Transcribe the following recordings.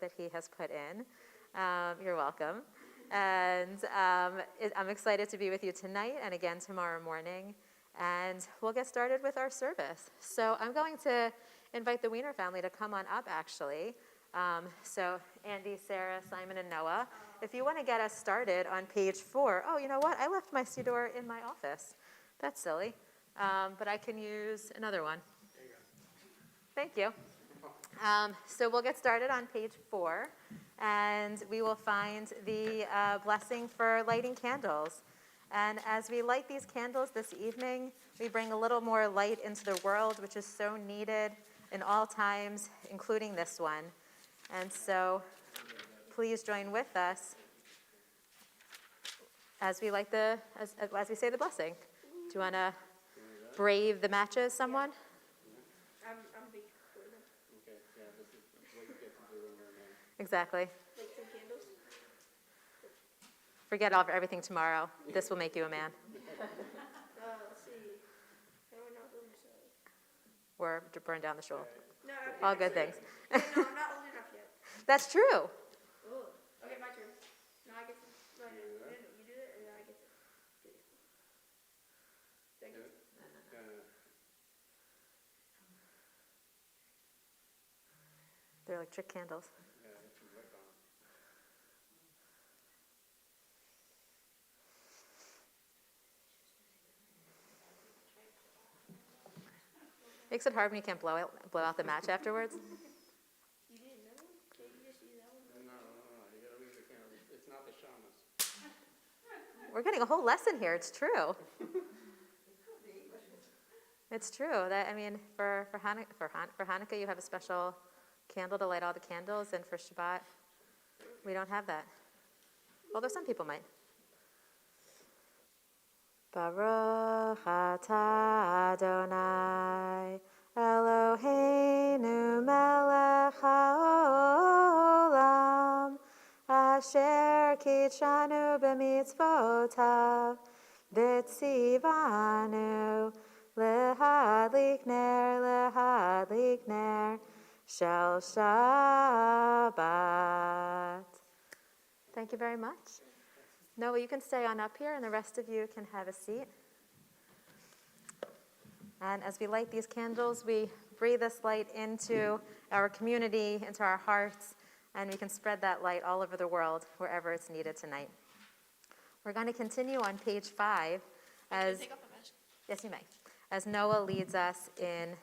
that he has put in. You're welcome. And I'm excited to be with you tonight and again tomorrow morning. And we'll get started with our service. So I'm going to invite the Wiener family to come on up, actually. So Andy, Sarah, Simon, and Noah. If you want to get us started on page 4. Oh, you know what? I left my Siddur in my office. That's silly. But I can use another one. There you go. Thank you. So we'll get started on page 4, and we will find the blessing for lighting candles. And as we light these candles this evening, we bring a little more light into the world, which is so needed in all times, including this one. And so please join with us as we light as we say the blessing. Do you want to brave the matches, someone? I'm big for them. Okay, yeah, this is what you get to do when you're a man. Exactly. Like some candles. Forget everything tomorrow. This will make you a man. Let's see. I don't know myself. Or to burn down the shul. No, All good things. no, I'm not old enough yet. That's true. Oh, okay, my turn. No, I get to. No, you do it, and then I get to. Thank you. They're like trick candles. Yeah, get some wick on. Makes it hard when you can't blow out the match afterwards. You didn't know? Can't you just use that one? No, you gotta leave the candle. It's not the shamas. We're getting a whole lesson here. It's true. It's true. That for Hanukkah you have a special candle to light all the candles, and for Shabbat we don't have that. Although some people might. Baruch atah Adonai Eloheinu melech haolam asher kitshanu b'mitzvotav v'tzivanu lehadlik ner shel Shabbat. Thank you very much. Noah, you can stay on up here, and the rest of you can have a seat. And as we light these candles, we breathe this light into our community, into our hearts, and we can spread that light all over the world, wherever it's needed tonight. We're going to continue on page 5. Can you take off the mask? Yes, you may. As Noah leads us in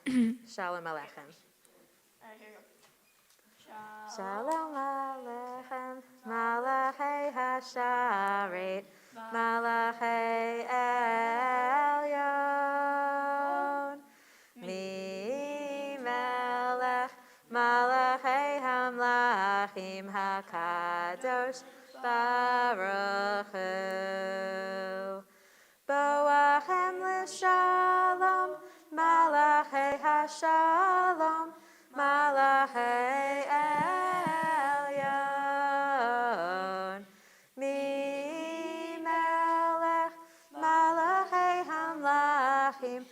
Shalom Aleichem. All right, here you go. Shalom Aleichem, Malachei Hasharet, Malachei Elyon, Mi Melech, Malachei Hamlachim HaKadosh Baruch Hu, Boachem L'Shalom, Malachei Hashalom, Malachei Elyon, Mi Melech, Malachei Hamlachim,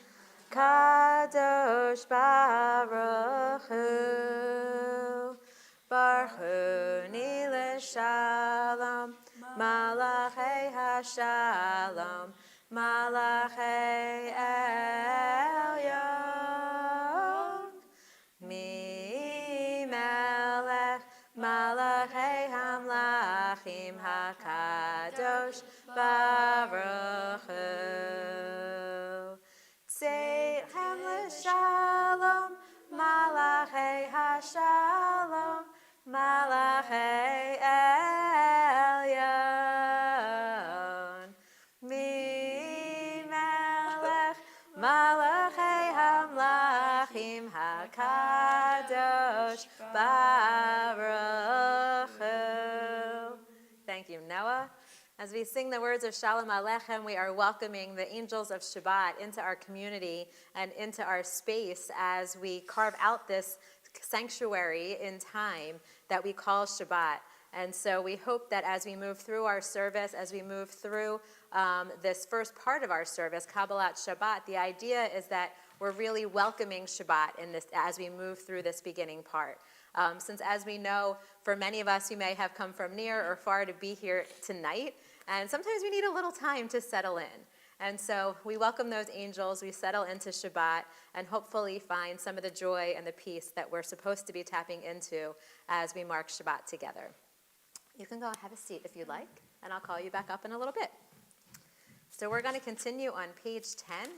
Kadosh Baruch Hu, Barchuni L'Shalom, Malachei Hashalom, Malachei Elyon, Mi Melech, Malachei Hamlachim HaKadosh Baruch Hu, Tzeichem L'Shalom, Malachei Hashalom, Malachei Elyon, Mi Melech, Malachei Hamlachim HaKadosh Baruch Hu. Thank you, Noah. As we sing the words of Shalom Aleichem, we are welcoming the angels of Shabbat into our community and into our space as we carve out this sanctuary in time that we call Shabbat. And so we hope that as we move through our service, as we move through this first part of our service, Kabbalat Shabbat, the idea is that we're really welcoming Shabbat in this as we move through this beginning part. Since as we know, for many of us, you may have come from near or far to be here tonight, and sometimes we need a little time to settle in. And so we welcome those angels, we settle into Shabbat, and hopefully find some of the joy and the peace that we're supposed to be tapping into as we mark Shabbat together. You can go and have a seat if you'd like, and I'll call you back up in a little bit. So we're going to continue on page 10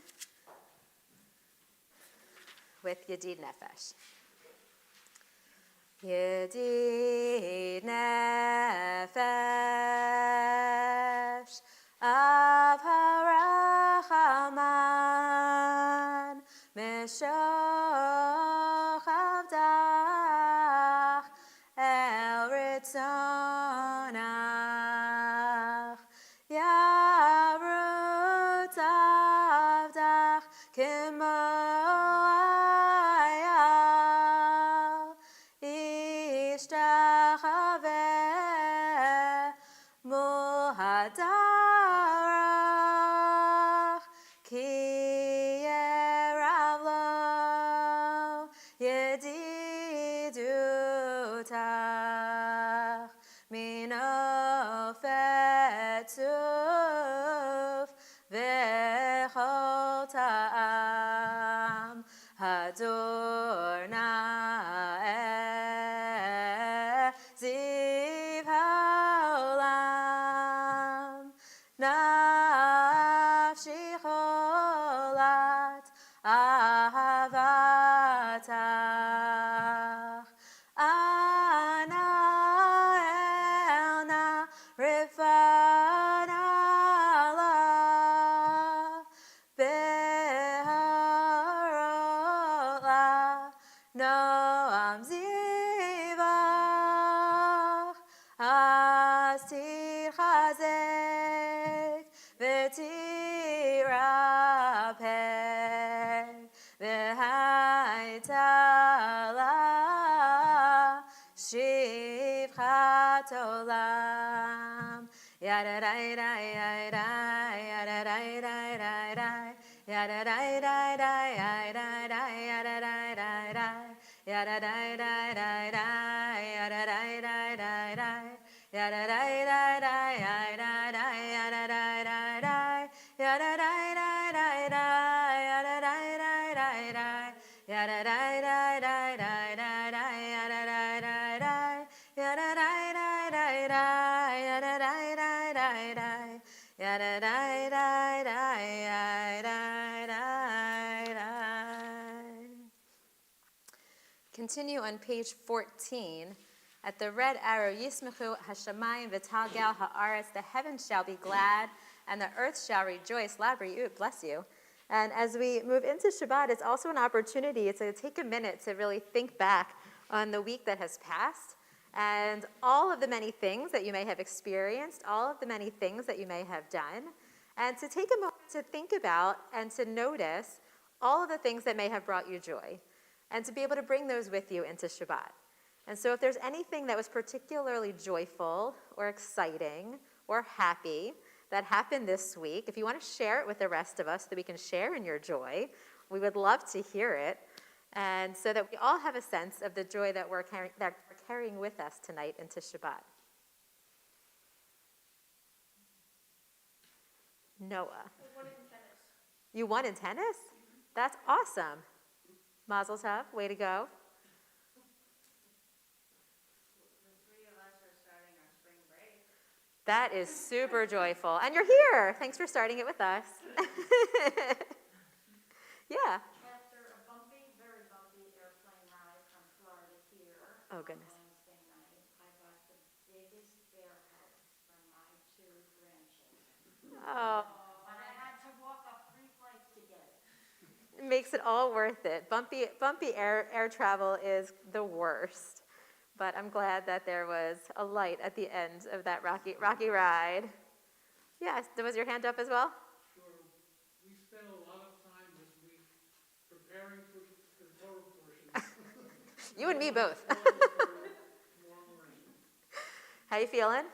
with Yedid Nefesh. Yedid Nefesh of Harachaman Meshoch Avdach El Ritzonach Yarut Avdach Kimo Ayal Ishtachaveh Muhadarach Ki Yeravlo Yedidutach Mino Fetuf V'chol Ta'am Hador Na'eh Ziv Ha'olam Nafshi Cholat Ahavatach Ana Elna Rifana La Beharola Noam Zivach Astir Chazek V'tirapeh V'haitala Shivchat Olam Yadadai-dai-dai-dai, yadadai-dai-dai-dai, yadadai-dai-dai, yadadai-dai-dai-dai, yadadai-dai-dai-dai, yadadai-dai-dai-dai, yadadai-dai-dai, yadadai, yadadai-dai-dai, yadadai-dai-dai-dai, yadadai-dai-dai-dai, yadadai-dai-dai-dai-dai, yadadai-dai-dai-dai, yadadai-dai-dai-dai, yadadai-dai-dai-dai. Continue on page 14. At the red arrow, Yismechu Hashamayim v'talgal ha'aretz, the heavens shall be glad, and the earth shall rejoice. Labriut, bless you. And as we move into Shabbat, it's also an opportunity to take a minute to really think back on the week that has passed and all of the many things that you may have experienced, all of the many things that you may have done, and to take a moment to think about and to notice all of the things that may have brought you joy, and to be able to bring those with you into Shabbat. And so if there's anything that was particularly joyful or exciting or happy that happened this week, if you want to share it with the rest of us so that we can share in your joy, we would love to hear it, and so that we all have a sense of the joy that we're carrying with us tonight into Shabbat. Noah. I won in tennis. You won in tennis? That's awesome. Mazel tov, way to go. The three of us are starting our spring break. That is super joyful. And you're here. Thanks for starting it with us. Yeah. After a very bumpy airplane ride from Florida here Oh, on goodness. Wednesday night, I got the biggest bear hug from my two grandchildren. Oh, But I had to walk up 3 flights to get it. it makes it all worth it. Bumpy air travel is the worst. But I'm glad that there was a light at the end of that rocky ride. Yes, was your hand up as well? Sure. We spent a lot of time this week preparing for the Torah portion. You and me both. Tomorrow morning. How you feeling?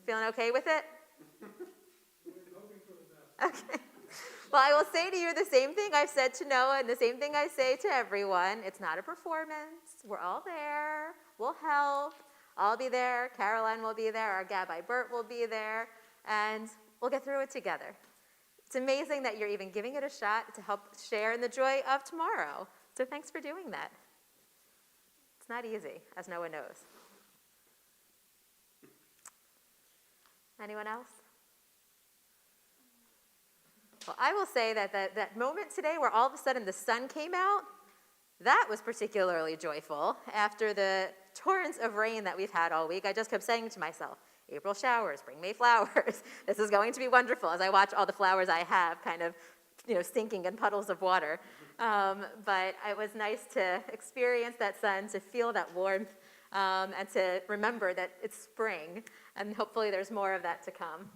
Feeling okay with it? We're hoping for the best. Okay. Well, I will say to you the same thing I've said to Noah and the same thing I say to everyone. It's not a performance. We're all there. We'll help. I'll be there. Caroline will be there. Our Gabby Bert will be there. And we'll get through it together. It's amazing that you're even giving it a shot to help share in the joy of tomorrow. So thanks for doing that. It's not easy, as Noah knows. Anyone else? Well, I will say that moment today where all of a sudden the sun came out, that was particularly joyful. After the torrents of rain that we've had all week, I just kept saying to myself, April showers, bring May flowers. This is going to be wonderful as I watch all the flowers I have kind of, sinking in puddles of water. But it was nice to experience that sun, to feel that warmth, and to remember that it's spring, and hopefully there's more of that to come.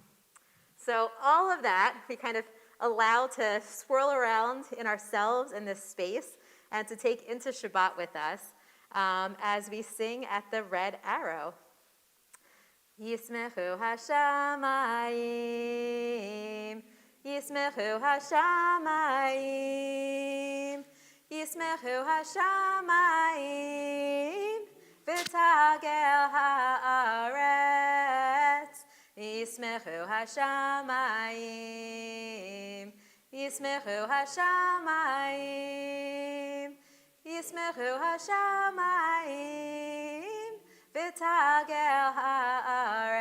So all of that we kind of allow to swirl around in ourselves in this space and to take into Shabbat with us as we sing at the red arrow. Yismechu hashamayim, Yismechu hashamayim, Yismechu hashamayim, v'tagel haaretz, Yismechu hashamayim, Yismechu hashamayim, Yismechu hashamayim, v'tagel haaretz,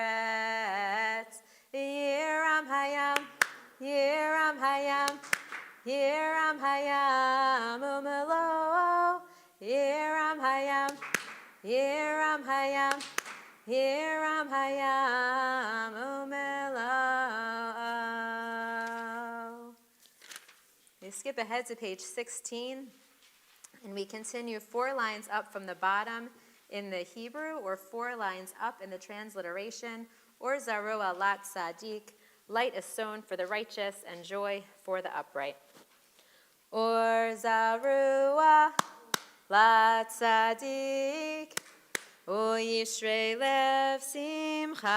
Yiram hayam, Yiram hayam, Yiram hayam umelo, Yiram hayam, Yiram hayam, Yiram hayam umelo. We skip ahead to page 16, and we continue 4 lines up from the bottom in the Hebrew, or 4 lines up in the transliteration, or Zarua lat tzaddik, light is sown for the righteous and joy for the upright. Or Zarua lat tzaddik, o yishrei lev simcha.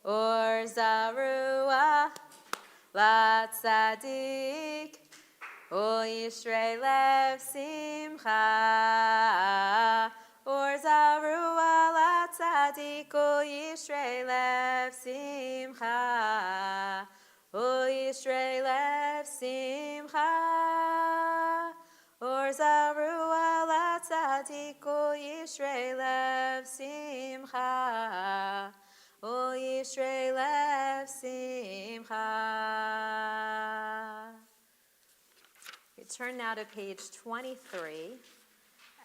Or Zarua lat tzaddik, o yishrei lev simcha. Or Zarua lat tzaddik, o yishrei lev simcha. O yishrei lev simcha. Or Zarua lat tzaddik, o yishrei lev simcha. O yishrei lev simcha. We turn now to page 23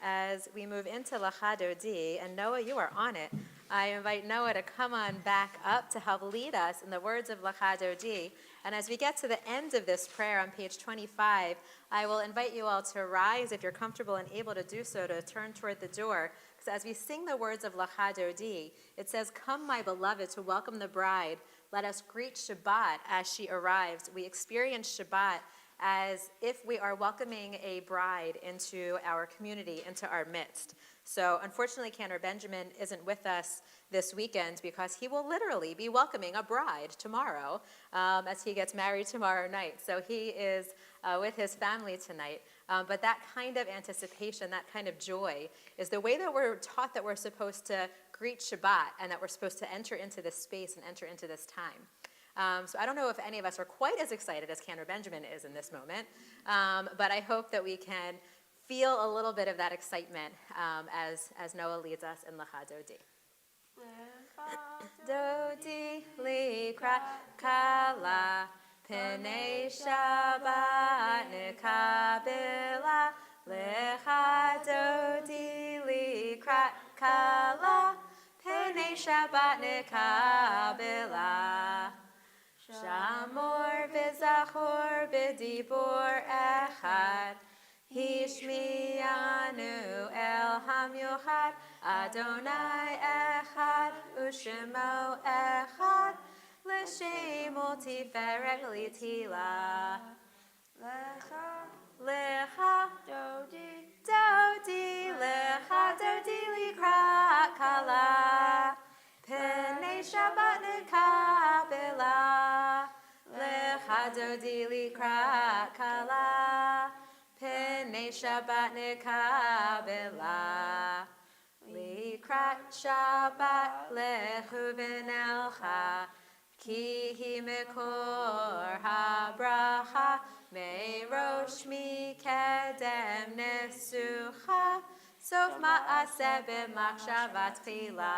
as we move into Lecha Dodi. And Noah, you are on it. I invite Noah to come on back up to help lead us in the words of Lecha Dodi. And as we get to the end of this prayer on page 25, I will invite you all to rise if you're comfortable and able to do so, to turn toward the door. Because as we sing the words of Lecha Dodi, it says, "Come, my beloved, to welcome the bride. Let us greet Shabbat as she arrives." We experience Shabbat as if we are welcoming a bride into our community, into our midst. So unfortunately, Cantor Benjamin isn't with us this weekend because he will literally be welcoming a bride tomorrow as he gets married tomorrow night. So he is with his family tonight. But that kind of anticipation, that kind of joy is the way that we're taught that we're supposed to greet Shabbat and that we're supposed to enter into this space and enter into this time. So I don't know if any of us are quite as excited as Cantor Benjamin is in this moment, but I hope that we can feel a little bit of that excitement as Noah leads us in Lecha Dodi. Dodi likrat kala, Pnei Shabbat nekabela, Lecha Dodi likrat kala, Pnei Shabbat nekabela. Shamor v'zachor b'dibor echad, Hishmiyanu el hamyochad, Adonai echad, Ushemo echad, L'shemo tiferet litila. Lecha Dodi, Dodi, Lecha Dodi likrat kala, Pnei Shabbat nekabela, Dodi likra kala, Pene Shabbat nekabela. Likrat Shabbat lechu v'nelcha, Ki hi mekor habracha, Merosh mikedem nesucha, Sof ma'aseh b'machshavat tchila.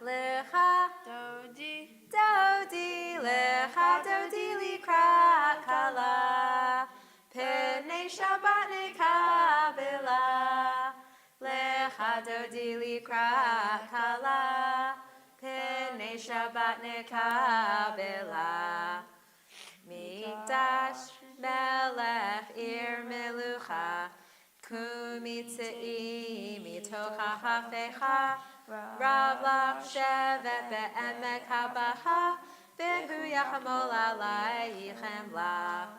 Lecha Dodi. Dodi, lecha dodi likra kala, Pene Shabbat nekabela. Lecha dodi likra kala, Pene Shabbat nekabela. Mikdash melech ir melucha, Kumitzei mitocha hafecha, Rav lach shevet be'emek habaha, V'hu yachamol alaychem lach.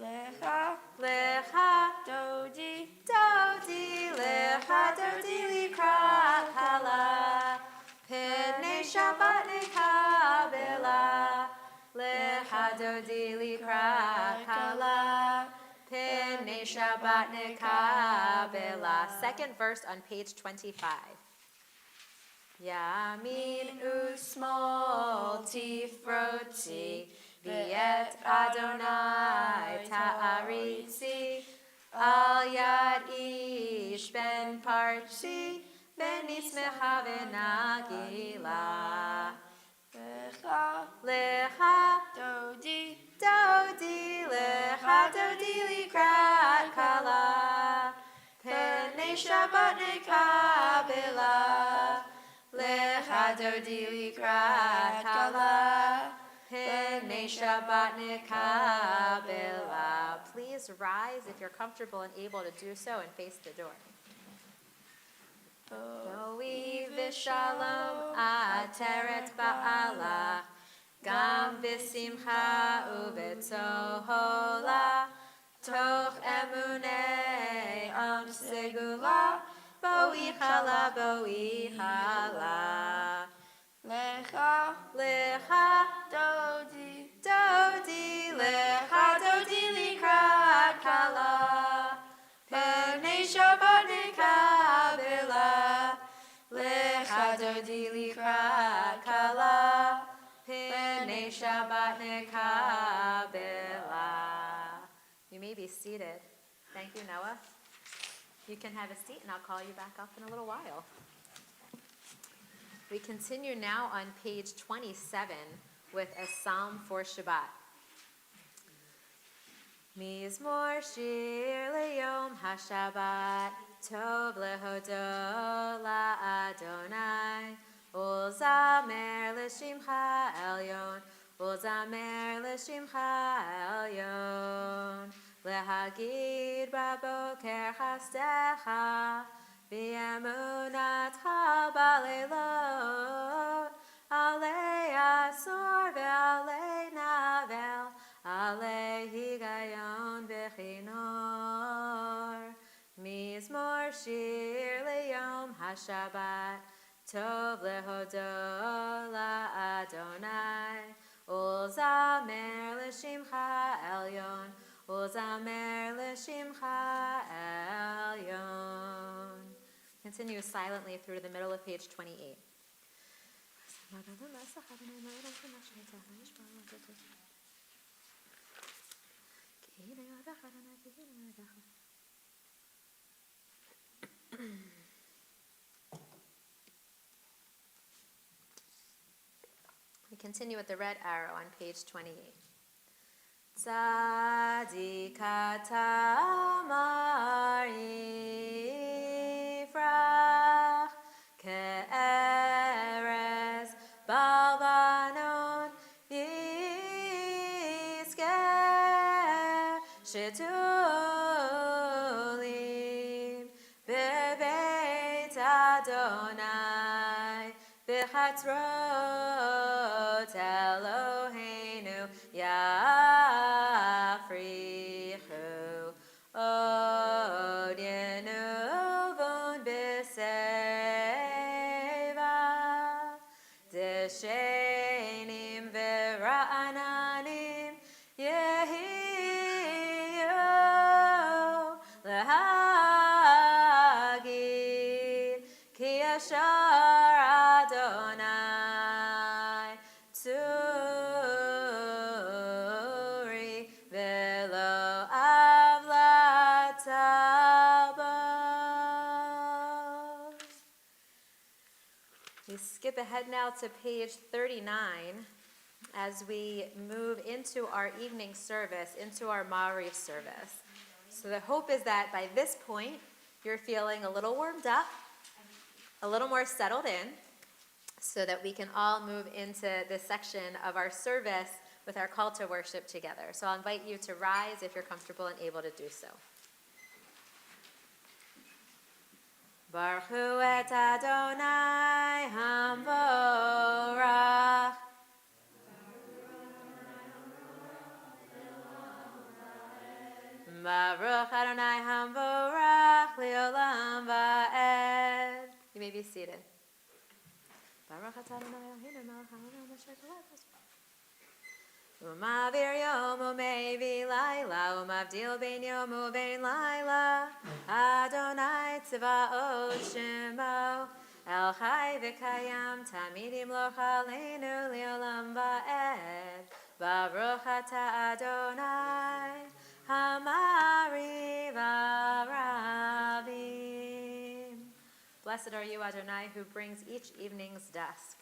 Lecha Dodi. Dodi, lecha dodi likra kala, Pene Shabbat nekabela. Lecha dodi likra kala, Pene Shabbat nekabela. Second verse on page 25. Yamin usmol tifroti, V'et Adonai ta'aritzi, Al yad ish ben parchi, Ben ismecha v'nagila. Lecha Dodi. Dodi, lecha dodi likrat kala, Pene Shabbat nekabela. Lecha dodi likrat kala, Pene Shabbat nekabela. Please rise if you're comfortable and able to do so and face the door. Boi v'shalom ateret ba'ala, Gam v'simcha u'v'tzohola, Toch emunei am segula, Boi chala, boi chala. Lecha. Lecha Dodi. Dodi, lecha dodi likrat kala, Pene Shabbat nekabela. Lecha dodi likrat kala, Pene Shabbat nekabela. You may be seated. Thank you, Noah. You can have a seat and I'll call you back up in a little while. We continue now on page 27 with a psalm for Shabbat. Mizmor shir leyom haShabbat, Tov lehodo la'Adonai, Ulzamer l'shimcha elyon, Ulzamer l'shimcha elyon, Lehagid baboker chastecha, V'emunatcha b'leilot, Alei asor ve'alei navel, Alei higayon v'chinor. Mizmor shir leyom haShabbat, Tov lehodo la'Adonai, Ulzamer l'shimcha elyon, Ulzamer l'shimcha elyon. Continue silently through to the middle of page 28. We continue with the red arrow on page 28. Tzadikata amar yifrach ke'erez balbanon yizkeh shetulim bebeit Adonai b'chatzrot Eloheinu yafrichu od yenuvon b'seiva deshenim v'ra'ana Yashar Adonai Turi Velo Avlatabos. We skip ahead now to page 39 as we move into our evening service, into our Maori service. So the hope is that by this point, you're feeling a little warmed up, a little more settled in, so that we can all move into this section of our service with our call to worship together. So I'll invite you to rise if you're comfortable and able to do so. Baruch Hu et Adonai Hamvorach. Baruch Adonai Hamvorach Leolam Va'ed. You may be seated. Baruch Adonai Eloheinu melech haolam asher kolach. Umavir yom umevi laila, umavdil ben yom uben laila. Adonai tzvaot shemo, El chai v'kayam, tamid yimloch aleinu leolam va'ed. Baruch ata Adonai, Hamari v'Ravim. Blessed are you, Adonai, who brings each evening's dusk.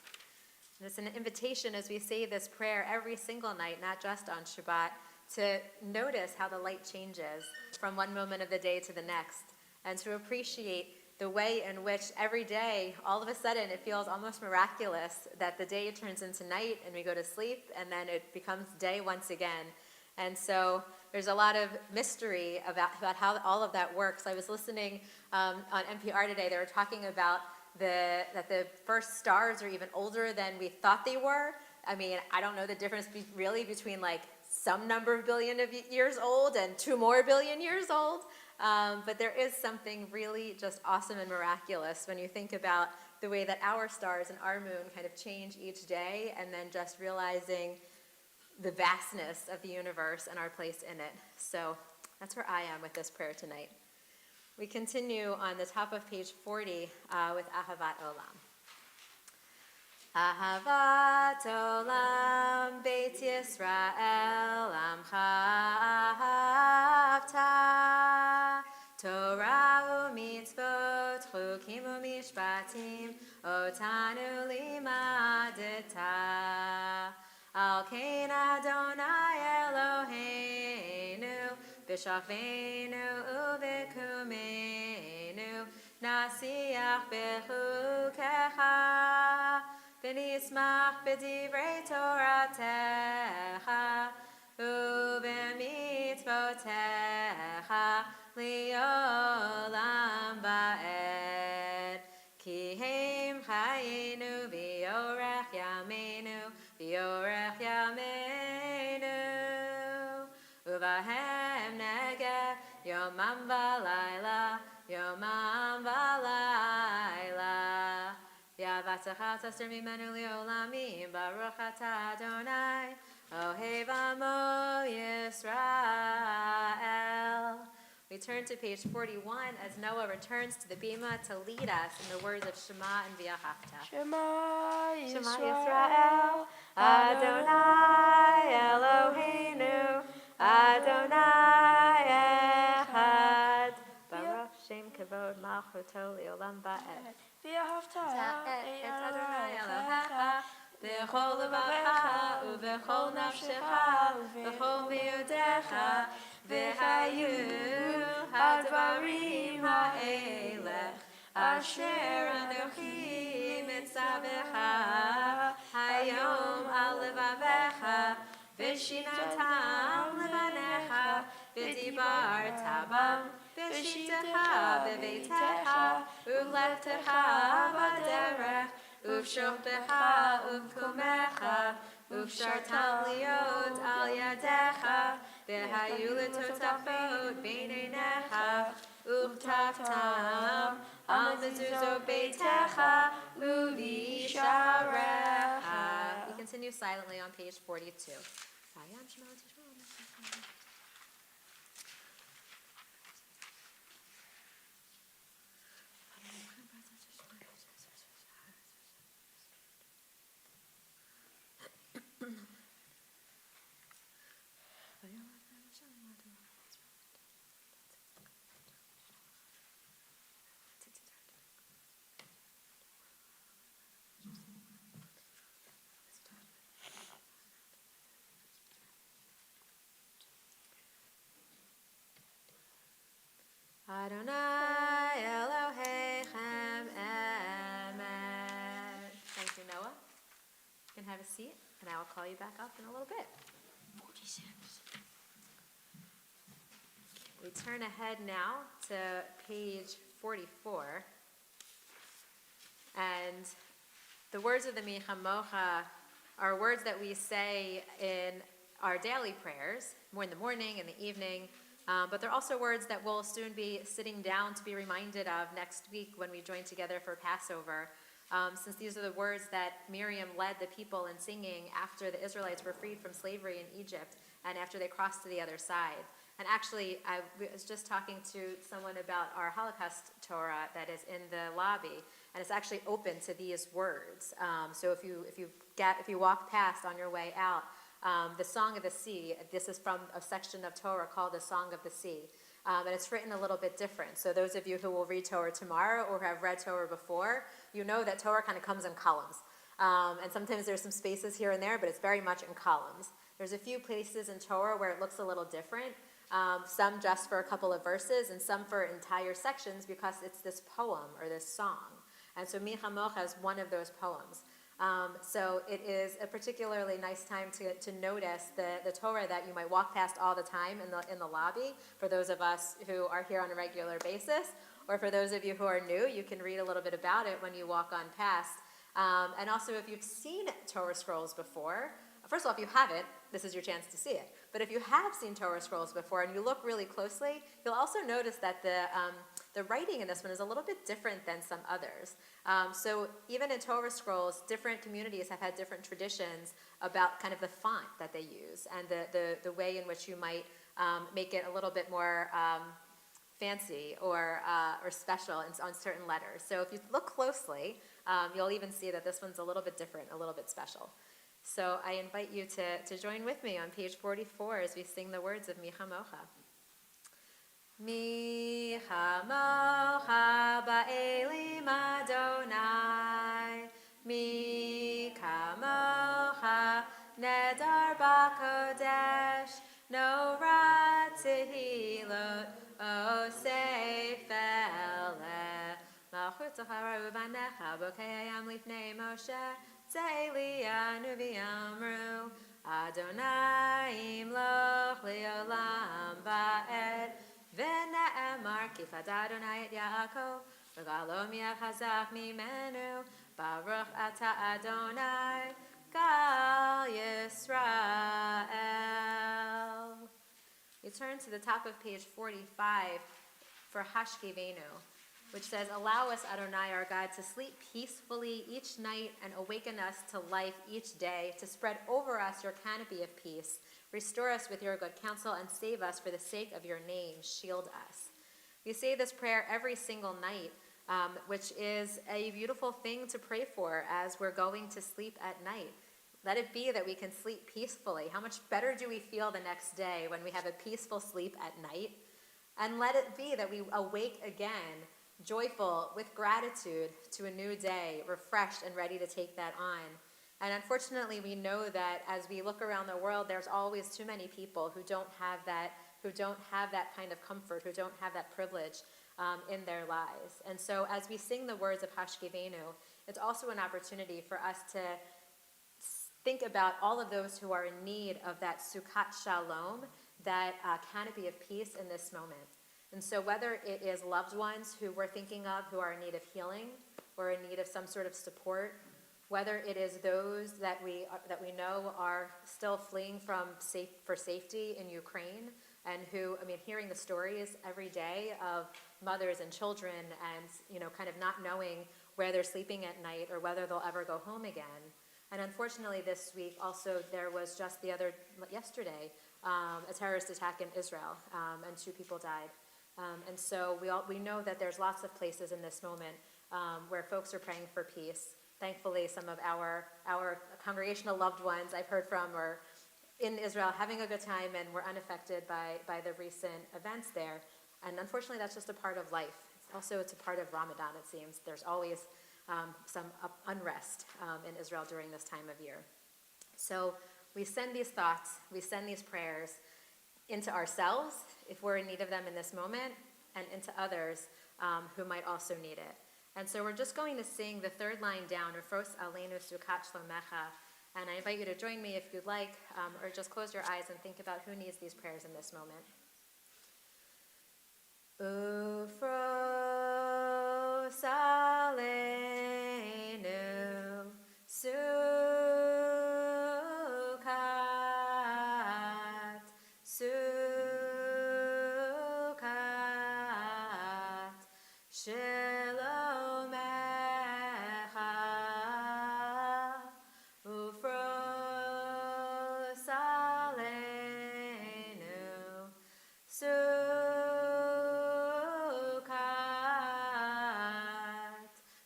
And it's an invitation as we say this prayer every single night, not just on Shabbat, to notice how the light changes from one moment of the day to the next, and to appreciate the way in which every day, all of a sudden, it feels almost miraculous that the day turns into night and we go to sleep, and then it becomes day once again. And so there's a lot of mystery about how all of that works. I was listening on NPR today. They were talking about that the first stars are even older than we thought they were. I mean, I don't know the difference really between like some number of billion of years old and 2 more billion years old. But there is something really just awesome and miraculous when you think about the way that our stars and our moon kind of change each day, and then just realizing the vastness of the universe and our place in it. So that's where I am with this prayer tonight. We continue on the top of page 40 with Ahavat Olam. Ahavat Olam Beit Yisrael Amcha Ahavta Torah u'mitzvot chukim u'mishpatim otanu limadeta Al kein Adonai Eloheinu b'shachveinu u'b'kumeinu nasiach b'chukecha v'nismach b'divrei Toratecha u'b'mitzvotecha li'olam va'ed ki heim chayenu v'yorech yameinu v'yorech yameinu uvahem negeh yomam v'layla yomam v'layla Yavatzach taster mimenu li'olamim Baruch ata Adonai Ohev amo Yisrael. We turn to page 41 as Noah returns to the bima to lead us in the words of Shema and V'ahavta. Shema Yisrael, Adonai Eloheinu, Adonai Echad. Baruch Shem Kavod Malchuto Leolam Va'ed. V'ahavta et Adonai Elohecha, b'chol levavecha, u'b'chol nafshecha, b'chol me'odecha, v'chayu hadvarim ha'elech, asher Anochi mitzavecha, hayom al levavecha, v'shinatam levanecha, v'dibarta bam, v'shitecha b'veitecha, u'lechtecha b'derech, uv'shochtecha uv'kumecha, uv'shartam liot al yadecha, v'hayu letotafot bein einecha, u'chtaftam al mezuzot beitecha, u'visharecha. We continue silently on page 42. Adonai Elohechem Emet. Thank you, Noah. You can have a seat, and I will call you back up in a little bit. 46. We turn ahead now to page 44. And the words of the Mi Chamocha are words that we say in our daily prayers, more in the morning, in the evening, but they're also words that we'll soon be sitting down to be reminded of next week when we join together for Passover, since these are the words that Miriam led the people in singing after the Israelites were freed from slavery in Egypt and after they crossed to the other side. And actually, I was just talking to someone about our Holocaust Torah that is in the lobby, and it's actually open to these words. So if you walk past on your way out, the Song of the Sea, this is from a section of Torah called the Song of the Sea. And it's written a little bit different. So those of you who will read Torah tomorrow or have read Torah before, you know that Torah kind of comes in columns. And sometimes there's some spaces here and there, but it's very much in columns. There's a few places in Torah where it looks a little different. Some just for a couple of verses, and some for entire sections because it's this poem or this song. And so Mi Chamocha is one of those poems. So it is a particularly nice time to notice the Torah that you might walk past all the time in the lobby, for those of us who are here on a regular basis, or for those of you who are new, you can read a little bit about it when you walk on past. And also if you've seen Torah scrolls before, first of all, if you haven't, this is your chance to see it. But if you have seen Torah scrolls before and you look really closely, you'll also notice that the writing in this one is a little bit different than some others. So even in Torah scrolls, different communities have had different traditions about kind of the font that they use and the way in which you might make it a little bit more fancy or special on certain letters. So if you look closely, you'll even see that this one's a little bit different, a little bit special. So I invite you to join with me on page 44 as we sing the words of Mi Chamocha. Mi Chamocha ba'elim Adonai, Mi Chamocha nedar ba'kodesh, no ratihilot osei fele, malchut zacharu banecha bokeyam lifnei Moshe, Tzelianu v'yamru, Adonai imloch le'olam va'ed, v'ne'emar kifad Adonai et Yaakov, v'galo mi'ach hazak mimenu, Baruch ata Adonai, Gal Yisrael. You turn to the top of page 45 for Hashkivenu, which says, allow us, Adonai, our God, to sleep peacefully each night and awaken us to life each day, to spread over us your canopy of peace. Restore us with your good counsel and save us for the sake of your name. Shield us. We say this prayer every single night, which is a beautiful thing to pray for as we're going to sleep at night. Let it be that we can sleep peacefully. How much better do we feel the next day when we have a peaceful sleep at night? And let it be that we awake again joyful, with gratitude to a new day, refreshed and ready to take that on. And unfortunately, we know that as we look around the world, there's always too many people who don't have that kind of comfort, who don't have that privilege in their lives. And so as we sing the words of Hashkivenu, it's also an opportunity for us to think about all of those who are in need of that Sukkat Shalom, that canopy of peace in this moment. And so whether it is loved ones who we're thinking of who are in need of healing or in need of some sort of support, whether it is those that we know are still fleeing for safety in Ukraine, and who, hearing the stories every day of mothers and children and, kind of not knowing where they're sleeping at night or whether they'll ever go home again. And unfortunately this week also there was just yesterday, a terrorist attack in Israel, and 2 people died. And so we know that there's lots of places in this moment where folks are praying for peace. Thankfully, some of our congregational loved ones I've heard from are in Israel having a good time and were unaffected by the recent events there. And unfortunately, that's just a part of life. It's a part of Ramadan, it seems. There's always some unrest in Israel during this time of year. So we send these thoughts, we send these prayers into ourselves, if we're in need of them in this moment, and into others who might also need it. And so we're just going to sing the third line down, Ufros Aleinu Sukat Shlomecha. And I invite you to join me if you'd like, or just close your eyes and think about who needs these prayers in this moment. Ufros Aleinu Sukat, Sukat, Shlomecha, Ufros Aleinu Sukat,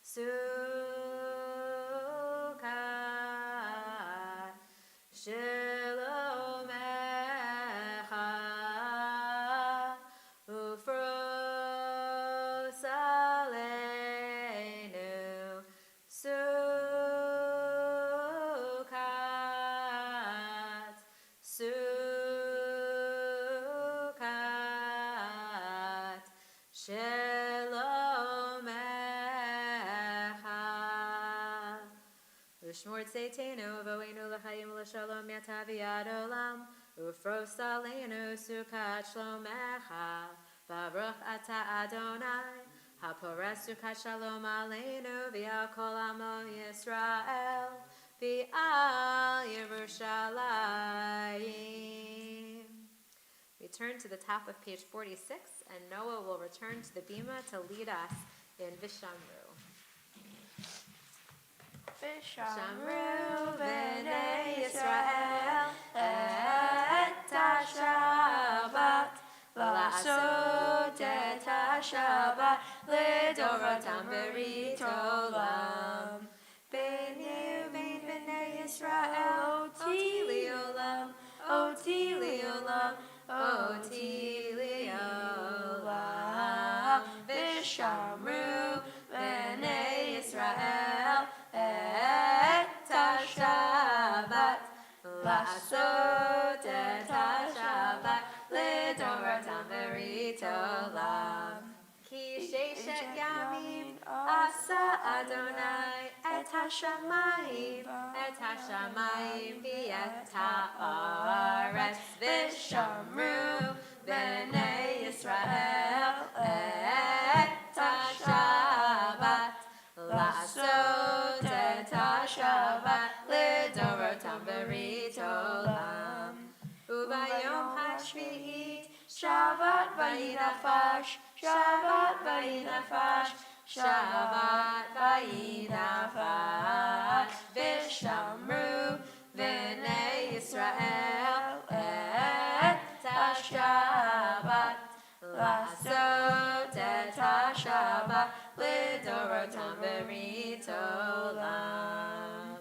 Sukat, Shlomecha, Ufros Aleinu Sukat, Sukat, Shlomecha. Ushmor tzeitenu v'oinu l'chayim l'shalom yatav yad olam. Ufros aleinu sukat shlomecha. Baruch ata Adonai. Haporeh sukat shalom aleinu v'al kol amo Yisrael v'al Yerushalayim. We turn to the top of page 46, and Noah will return to the bima to lead us in Vishamru. Vishamru b'nei Yisrael et ha-Shabbat, la'asot et ha-Shabbat l'dorotam berit olam. B'nei u'bein b'nei Yisrael oti li'olam, oti li'olam, oti li'olam. Vishamru b'nei Yisrael et ha-Shabbat, la'asot et ha-Shabbat l'dorotam berit olam. Ki sheshet yamim asa Adonai et ha-shamayim v'et ha'aretz. Vishamru b'nei Yisrael et ha-Shabbat, la'asot et ha-Shabbat l'dorotam berit olam. Ubayom hashvi'it Shabbat vayinafash, Shabbat vayinafash, Shabbat vayinafash. Vishamru b'nei Yisrael et ha-Shabbat, la'asot et ha-Shabbat l'dorotam berit olam.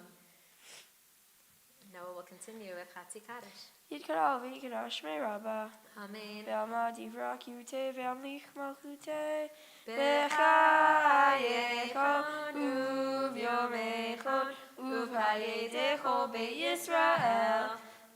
Noah will continue with Chatzi Kaddish. Yitkaral v'yikra Shmei Rabbah. Amen. Ve'alma divra kiyute ve'amlich malchute. B'chayechon u'v'yomechon u'v'hayedecho be'Yisrael.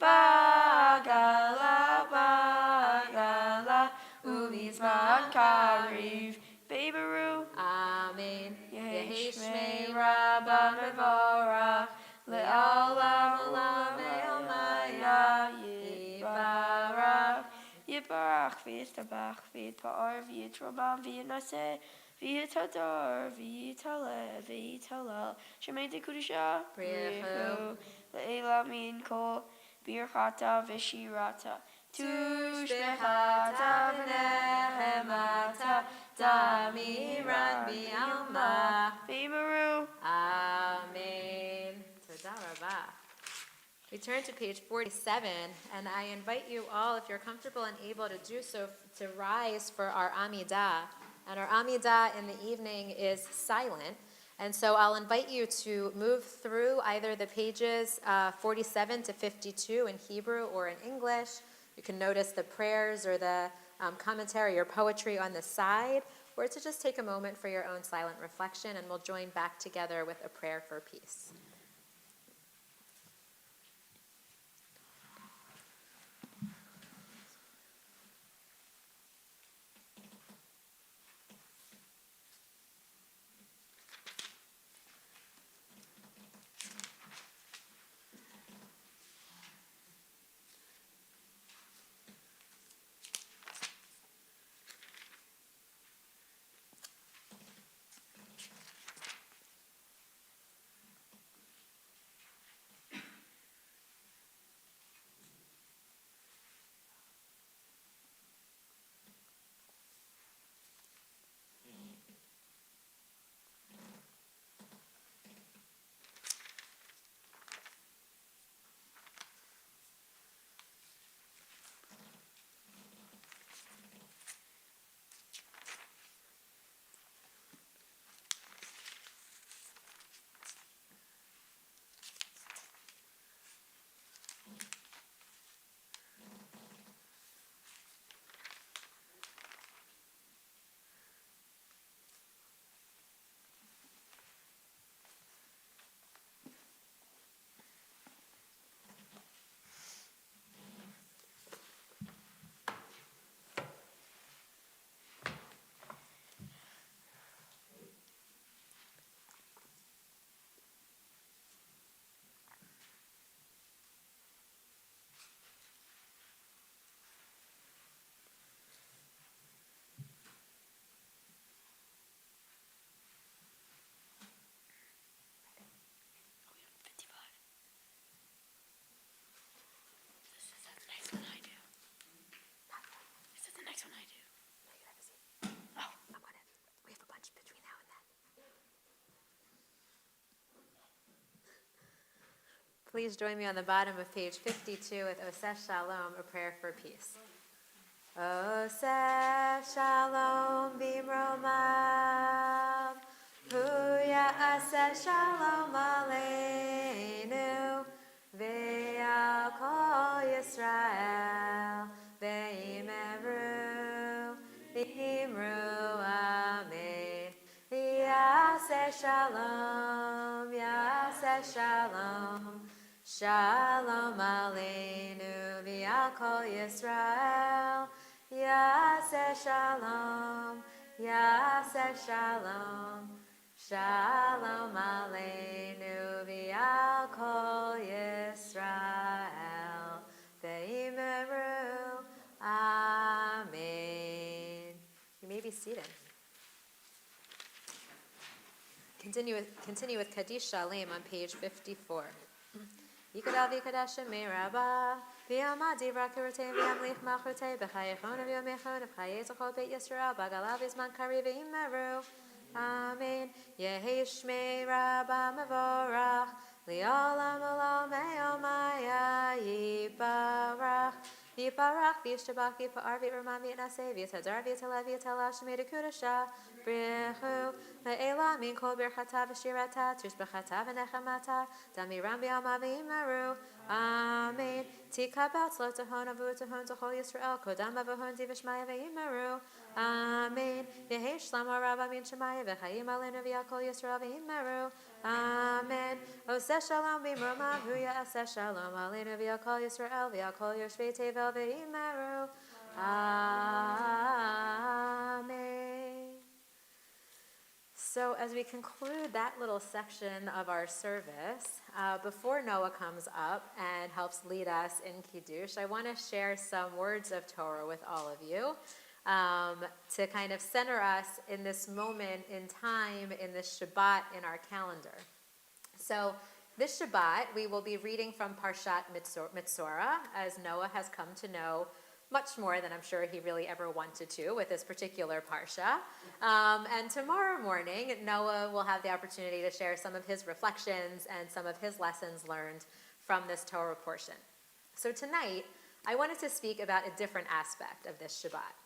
Bagala, bagala, u'mizman kariv. Be'beru. Amen. Yehi Shmei Rabbah mevorach, le'olam olam ve'omaya yibarach. Yibarach v'yitabach v'yitpa'ar v'yitrobam v'yinaseh v'yitador v'yitaleh v'yitalel Shemei Dekudusha Brichu. Le'ela min kol birchata v'shirata Tushbechata v'nehemata damiran bi'alma. Be'beru. Amen. Toda rabah. We turn to page 47, and I invite you all, if you're comfortable and able to do so, to rise for our Amidah. And our Amidah in the evening is silent. And so I'll invite you to move through either the pages 47 to 52 in Hebrew or in English. You can notice the prayers or the commentary or poetry on the side, or to just take a moment for your own silent reflection, and we'll join back together with a prayer for peace. Please join me on the bottom of page 52 with Oseh Shalom, a prayer for peace. Oseh Shalom bimromav, hu ya'aseh shalom aleinu, ve'al kol Yisrael, ve'imeru, v'imru amen. Ya'aseh shalom, ya'aseh shalom, shalom aleinu, v'al kol Yisrael, ya'aseh shalom, ya'aseh shalom, shalom aleinu, v'al kol Yisrael, ve'imeru, amen. You may be seated. Continue with Kaddish Shalem on page 54. Yikadal v'yikadash Rabba, v'yamad divra kirotei v'yamlich machotei, b'chayechon v'yomechon, v'chayei zachol beit Yisrael, b'galav v'zman kari v'imeru. Amen. Yehi shmei Rabba mevorach, li'olam olam me'omaya yiparach. Yiparach v'yishtabach v'yipar v'yirmam v'yinaseh v'yitadar v'yitala v'yitala shmei dekudasha b'rechu me'ela min kol birchata v'shirata tishbachata v'nechamata damiram b'yama v'imeru. Amen. Tikabel tzlo tahon avu tahon t'chol Yisrael kodam avahon divishmaya v'imeru. Amen. Yehi shlama rabba min shemaya v'chayim alenu v'yakol Yisrael v'imeru. Amen. Oseh shalom b'mromav hu ya'aseh shalom alenu v'yakol Yisrael v'yakol yoshvei tevel v'imeru. Amen. So as we conclude that little section of our service, before Noah comes up and helps lead us in Kiddush, I want to share some words of Torah with all of you to kind of center us in this moment in time in this Shabbat in our calendar. So this Shabbat, we will be reading from Parshat Mitzorah, as Noah has come to know much more than I'm sure he really ever wanted to with this particular parsha. And tomorrow morning, Noah will have the opportunity to share some of his reflections and some of his lessons learned from this Torah portion. So tonight, I wanted to speak about a different aspect of this Shabbat,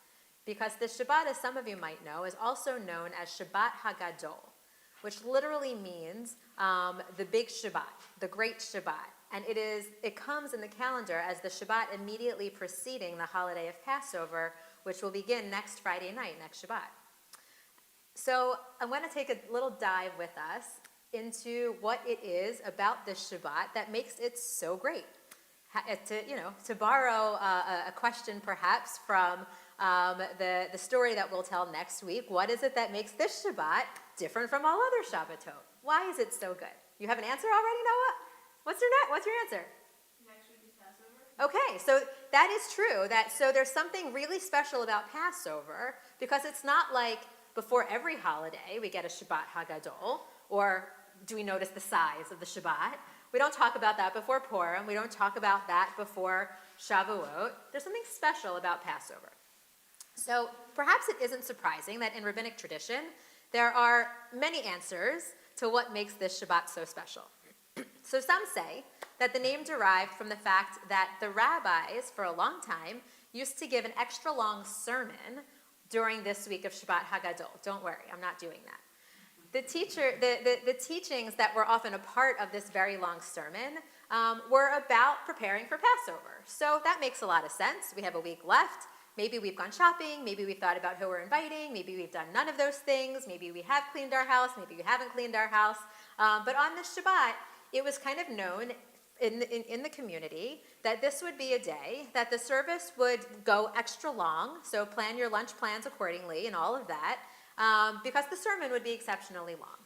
because this Shabbat, as some of you might know, is also known as Shabbat HaGadol, which literally means the big Shabbat, the great Shabbat. And it comes in the calendar as the Shabbat immediately preceding the holiday of Passover, which will begin next Friday night, next Shabbat. So I'm going to take a little dive with us into what it is about this Shabbat that makes it so great. To borrow a question perhaps from the story that we'll tell next week, what is it that makes this Shabbat different from all other Shabbatot? Why is it so good? You have an answer already, Noah? What's your answer? Next week is Passover. Okay, so that is true. So there's something really special about Passover, because it's not like before every holiday we get a Shabbat HaGadol, or do we notice the size of the Shabbat? We don't talk about that before Purim. We don't talk about that before Shavuot. There's something special about Passover. So perhaps it isn't surprising that in rabbinic tradition, there are many answers to what makes this Shabbat so special. So some say that the name derived from the fact that the rabbis, for a long time, used to give an extra long sermon during this week of Shabbat HaGadol. Don't worry, I'm not doing that. The teachings that were often a part of this very long sermon were about preparing for Passover. So that makes a lot of sense. We have a week left. Maybe we've gone shopping. Maybe we've thought about who we're inviting. Maybe we've done none of those things. Maybe we have cleaned our house. Maybe we haven't cleaned our house. But on this Shabbat, it was kind of known in the community that this would be a day that the service would go extra long, so plan your lunch plans accordingly and all of that, because the sermon would be exceptionally long.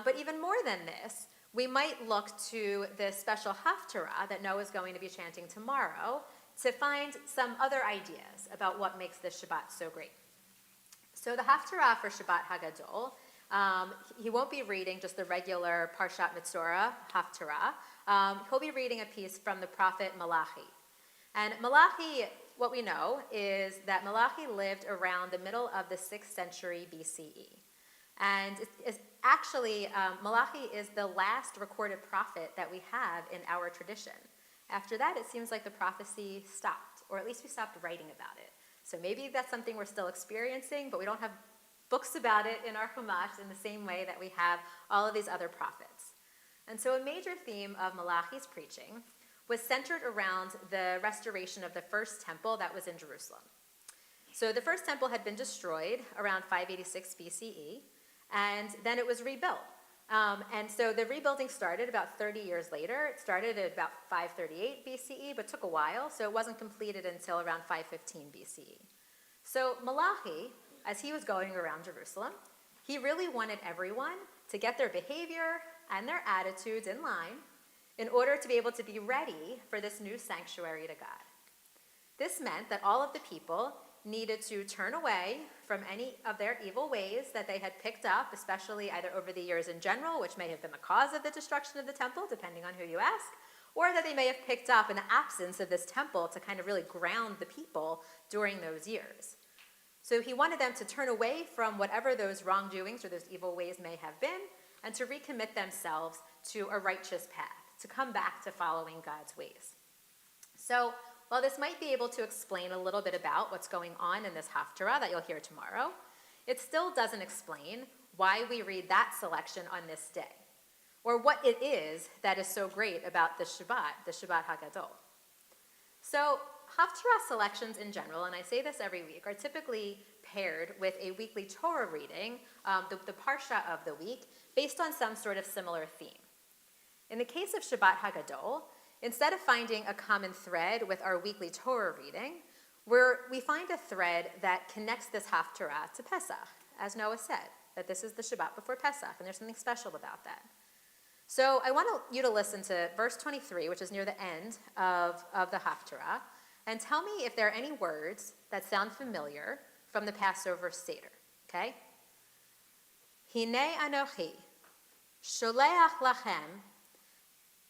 But even more than this, we might look to the special Haftarah that Noah is going to be chanting tomorrow to find some other ideas about what makes this Shabbat so great. So the Haftarah for Shabbat HaGadol, he won't be reading just the regular Parshat Mitzorah Haftarah. He'll be reading a piece from the prophet Malachi. And Malachi, what we know is that Malachi lived around the middle of the 6th century BCE. And it's actually, Malachi is the last recorded prophet that we have in our tradition. After that, it seems like the prophecy stopped, or at least we stopped writing about it. So maybe that's something we're still experiencing, but we don't have books about it in our Chumash in the same way that we have all of these other prophets. And so a major theme of Malachi's preaching was centered around the restoration of the first temple that was in Jerusalem. So the first temple had been destroyed around 586 BCE, and then it was rebuilt. And so the rebuilding started about 30 years later. It started at about 538 BCE, but took a while, so it wasn't completed until around 515 BCE. So Malachi, as he was going around Jerusalem, he really wanted everyone to get their behavior and their attitudes in line in order to be able to be ready for this new sanctuary to God. This meant that all of the people needed to turn away from any of their evil ways that they had picked up, especially either over the years in general, which may have been the cause of the destruction of the temple, depending on who you ask, or that they may have picked up in the absence of this temple to kind of really ground the people during those years. So he wanted them to turn away from whatever those wrongdoings or those evil ways may have been, and to recommit themselves to a righteous path, to come back to following God's ways. So while this might be able to explain a little bit about what's going on in this Haftarah that you'll hear tomorrow, it still doesn't explain why we read that selection on this day, or what it is that is so great about the Shabbat HaGadol. So Haftarah selections in general, and I say this every week, are typically paired with a weekly Torah reading, the Parsha of the week, based on some sort of similar theme. In the case of Shabbat HaGadol, instead of finding a common thread with our weekly Torah reading, we find a thread that connects this Haftarah to Pesach, as Noah said, that this is the Shabbat before Pesach, and there's something special about that. So I want you to listen to verse 23, which is near the end of the Haftarah, and tell me if there are any words that sound familiar from the Passover Seder, okay? Hinei Anochi, sholeach lachem,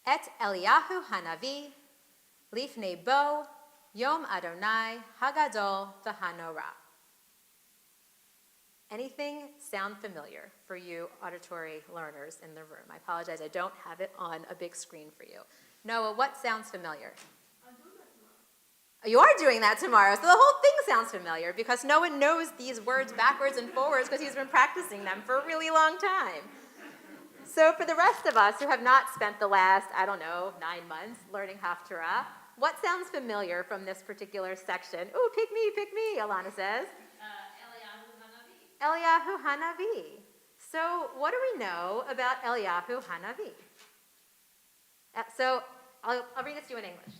et Eliyahu Hanavi, lifnei bo, Yom Adonai Hagadol v'Hanorah. Anything sound familiar for you auditory learners in the room? I apologize, I don't have it on a big screen for you. Noah, what sounds familiar? I'm doing that tomorrow. You are doing that tomorrow, so the whole thing sounds familiar because Noah knows these words backwards and forwards because he's been practicing them for a really long time. So for the rest of us who have not spent the last, 9 months learning Haftarah, what sounds familiar from this particular section? Ooh, pick me, Alana says. Eliyahu Hanavi. So what do we know about Eliyahu Hanavi? So I'll read it to you in English.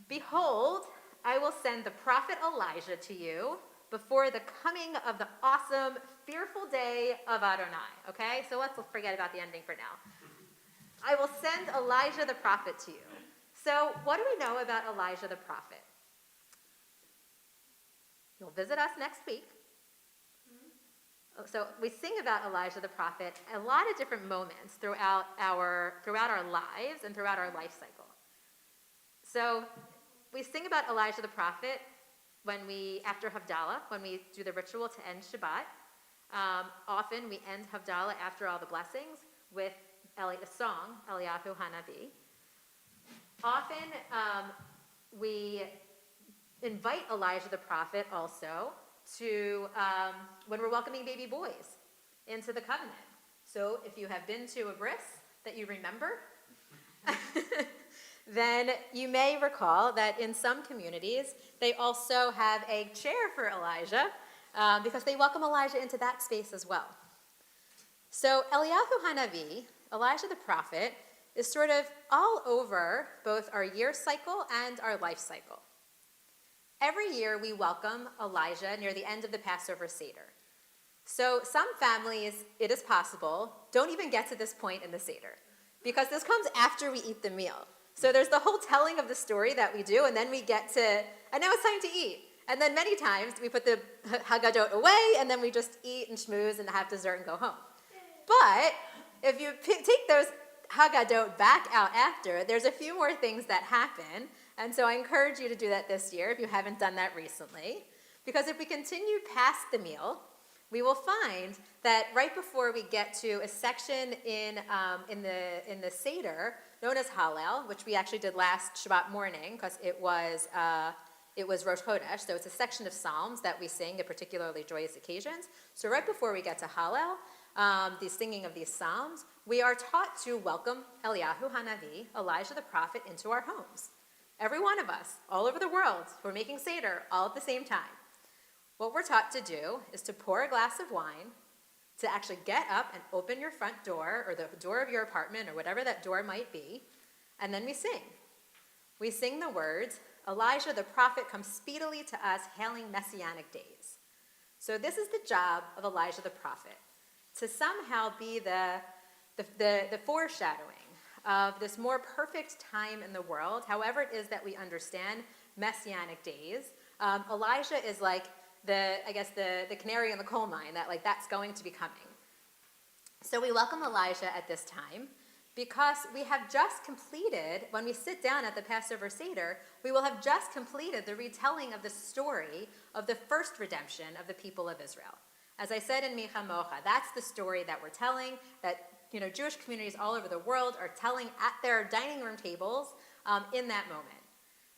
Behold, I will send the prophet Elijah to you before the coming of the awesome, fearful day of Adonai. Okay, so let's forget about the ending for now. I will send Elijah the prophet to you. So what do we know about Elijah the prophet? You'll visit us next week. So we sing about Elijah the prophet a lot of different moments throughout our lives and throughout our life cycle. So we sing about Elijah the prophet after Havdalah, when we do the ritual to end Shabbat. Often we end Havdalah after all the blessings with a song, Eliyahu Hanavi. Often we invite Elijah the prophet also to when we're welcoming baby boys into the covenant. So if you have been to a bris that you remember, then you may recall that in some communities, they also have a chair for Elijah because they welcome Elijah into that space as well. So Eliyahu Hanavi, Elijah the prophet, is sort of all over both our year cycle and our life cycle. Every year we welcome Elijah near the end of the Passover Seder. So some families, it is possible, don't even get to this point in the Seder because this comes after we eat the meal. So there's the whole telling of the story that we do, and then we get to, and now it's time to eat. And then many times we put the Haggadot away, and then we just eat and schmooze and have dessert and go home. But if you take those Haggadot back out after, there's a few more things that happen. And so I encourage you to do that this year if you haven't done that recently. Because if we continue past the meal, we will find that right before we get to a section in the Seder known as Hallel, which we actually did last Shabbat morning because it was Rosh Chodesh, so it's a section of Psalms that we sing at particularly joyous occasions. So right before we get to Hallel, the singing of these Psalms, we are taught to welcome Eliyahu Hanavi, Elijah the prophet, into our homes. Every one of us, all over the world, who are making Seder all at the same time. What we're taught to do is to pour a glass of wine, to actually get up and open your front door or the door of your apartment or whatever that door might be, and then we sing. We sing the words, Elijah the prophet comes speedily to us, hailing messianic days. So this is the job of Elijah the prophet, to somehow be the foreshadowing of this more perfect time in the world, however it is that we understand messianic days. Elijah is like the canary in the coal mine, that's going to be coming. So we welcome Elijah at this time because we have just completed, when we sit down at the Passover Seder, we will have just completed the retelling of the story of the first redemption of the people of Israel. As I said in Micha Mocha, that's the story that we're telling, that Jewish communities all over the world are telling at their dining room tables in that moment.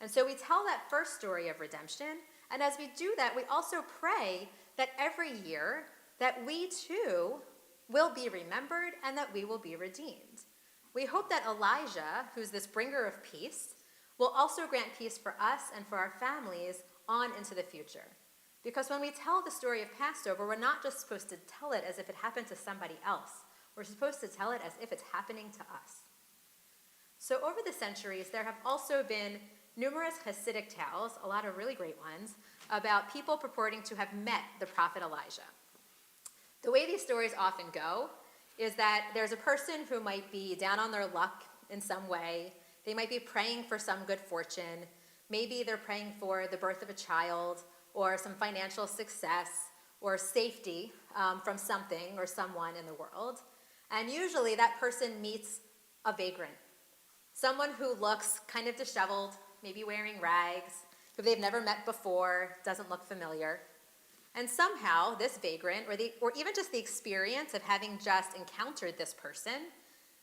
And so we tell that first story of redemption, and as we do that, we also pray that every year that we too will be remembered and that we will be redeemed. We hope that Elijah, who's this bringer of peace, will also grant peace for us and for our families on into the future. Because when we tell the story of Passover, we're not just supposed to tell it as if it happened to somebody else. We're supposed to tell it as if it's happening to us. So over the centuries, there have also been numerous Hasidic tales, a lot of really great ones, about people purporting to have met the prophet Elijah. The way these stories often go is that there's a person who might be down on their luck in some way. They might be praying for some good fortune. Maybe they're praying for the birth of a child or some financial success or safety from something or someone in the world. And usually that person meets a vagrant, someone who looks kind of disheveled, maybe wearing rags, who they've never met before, doesn't look familiar. And somehow this vagrant, or even just the experience of having just encountered this person,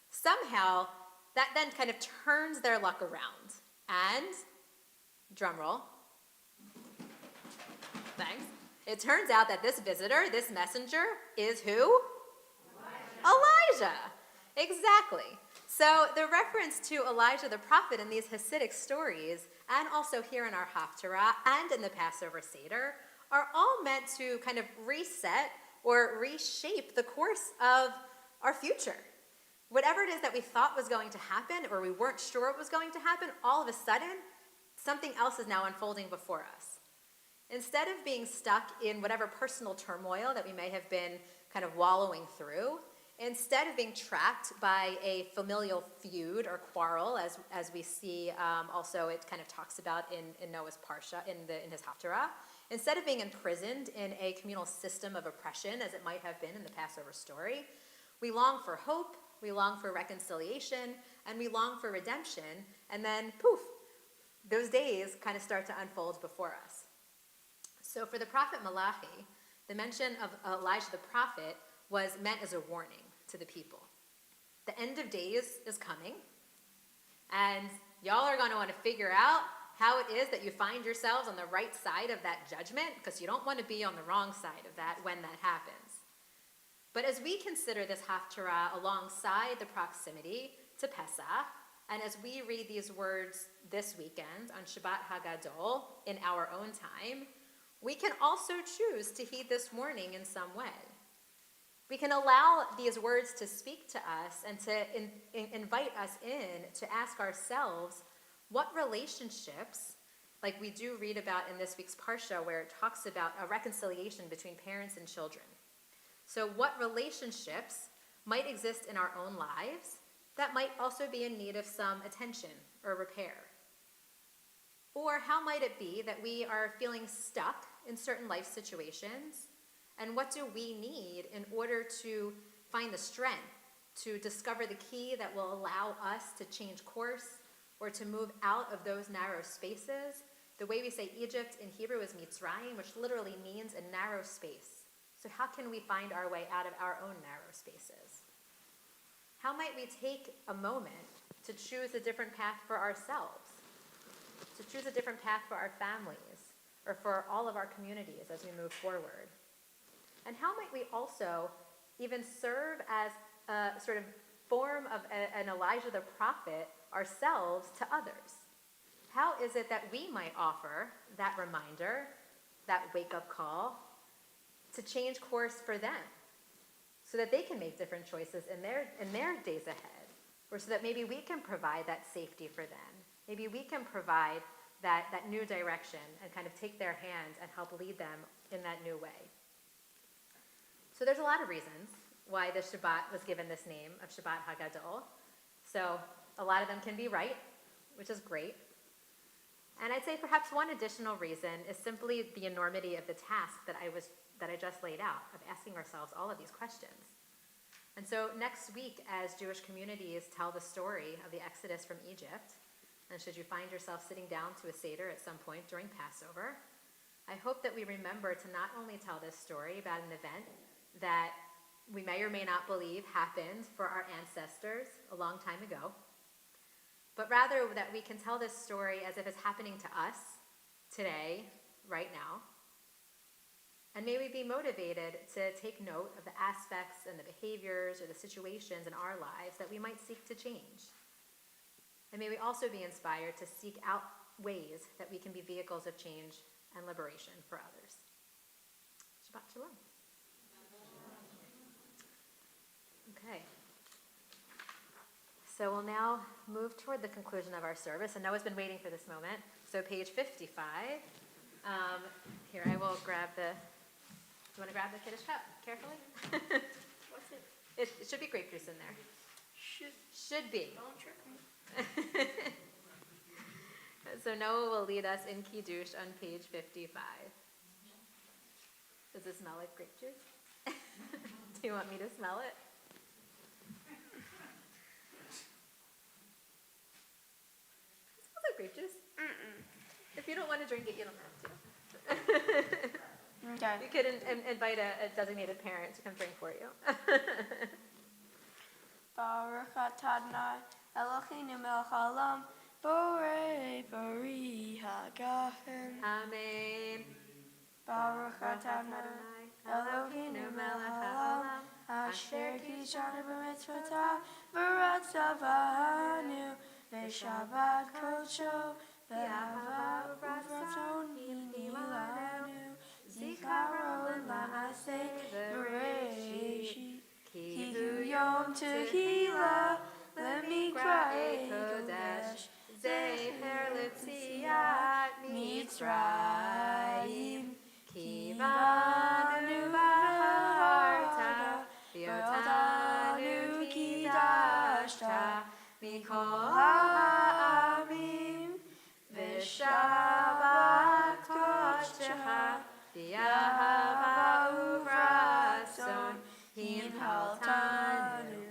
somehow that then kind of turns their luck around. And, drum roll, thanks, it turns out that this visitor, this messenger, is who? Elijah. Exactly. So the reference to Elijah the prophet in these Hasidic stories, and also here in our Haftarah and in the Passover Seder, are all meant to kind of reset or reshape the course of our future. Whatever it is that we thought was going to happen or we weren't sure it was going to happen, all of a sudden, something else is now unfolding before us. Instead of being stuck in whatever personal turmoil that we may have been kind of wallowing through, instead of being trapped by a familial feud or quarrel, as we see also it kind of talks about in Noah's Parsha, in his Haftarah, instead of being imprisoned in a communal system of oppression, as it might have been in the Passover story, we long for hope, we long for reconciliation, and we long for redemption, and then poof, those days kind of start to unfold before us. So for the prophet Malachi, the mention of Elijah the prophet was meant as a warning to the people. The end of days is coming, and y'all are going to want to figure out how it is that you find yourselves on the right side of that judgment, because you don't want to be on the wrong side of that when that happens. But as we consider this Haftarah alongside the proximity to Pesach, and as we read these words this weekend on Shabbat HaGadol in our own time, we can also choose to heed this warning in some way. We can allow these words to speak to us and to invite us in to ask ourselves what relationships, like we do read about in this week's Parsha where it talks about a reconciliation between parents and children. So what relationships might exist in our own lives that might also be in need of some attention or repair? Or how might it be that we are feeling stuck in certain life situations, and what do we need in order to find the strength to discover the key that will allow us to change course or to move out of those narrow spaces? The way we say Egypt in Hebrew is Mitzrayim, which literally means a narrow space. So how can we find our way out of our own narrow spaces? How might we take a moment to choose a different path for ourselves, to choose a different path for our families, or for all of our communities as we move forward? And how might we also even serve as a sort of form of an Elijah the prophet ourselves to others? How is it that we might offer that reminder, that wake-up call, to change course for them so that they can make different choices in their days ahead, or so that maybe we can provide that safety for them? Maybe we can provide that new direction and kind of take their hand and help lead them in that new way. So there's a lot of reasons why the Shabbat was given this name of Shabbat HaGadol. So a lot of them can be right, which is great. And I'd say perhaps one additional reason is simply the enormity of the task that I just laid out, of asking ourselves all of these questions. And so next week, as Jewish communities tell the story of the Exodus from Egypt, and should you find yourself sitting down to a Seder at some point during Passover, I hope that we remember to not only tell this story about an event that we may or may not believe happened for our ancestors a long time ago, but rather that we can tell this story as if it's happening to us today, right now. And may we be motivated to take note of the aspects and the behaviors or the situations in our lives that we might seek to change. And may we also be inspired to seek out ways that we can be vehicles of change and liberation for others. Shabbat Shalom. Okay. So we'll now move toward the conclusion of our service. And Noah's been waiting for this moment. So page 55. Here, I will grab the... You want to grab the Kiddush cup carefully? What's it? It should be grape juice in there. Should be. Don't trick me. So Noah will lead us in Kiddush on page 55. Does it smell like grape juice? Do you want me to smell it? It smells like grape juice. If you don't want to drink it, you don't have to. Okay. You could invite a designated parent to come drink for you. Baruch atah Adonai Eloheinu melech haolam borei bari hagafen. Amen. Baruch atah Adonai Eloheinu melech haolam asher kishanu b'mitzvotav v'ratzavanu v'shabbat kodsho v'ahava uvratzon hinilanu zikaron la'aseh v'reishit Kihu Yom Tehillah, Lemikra Kodesh, Zeher Litziat Mitzrayim, Kivanu B'Harta, V'Yotanu Kidashta, Mikol Ha'amim, V'Shabbat Kodshecha, V'Yahava Uvratzon, Hinhaltanu.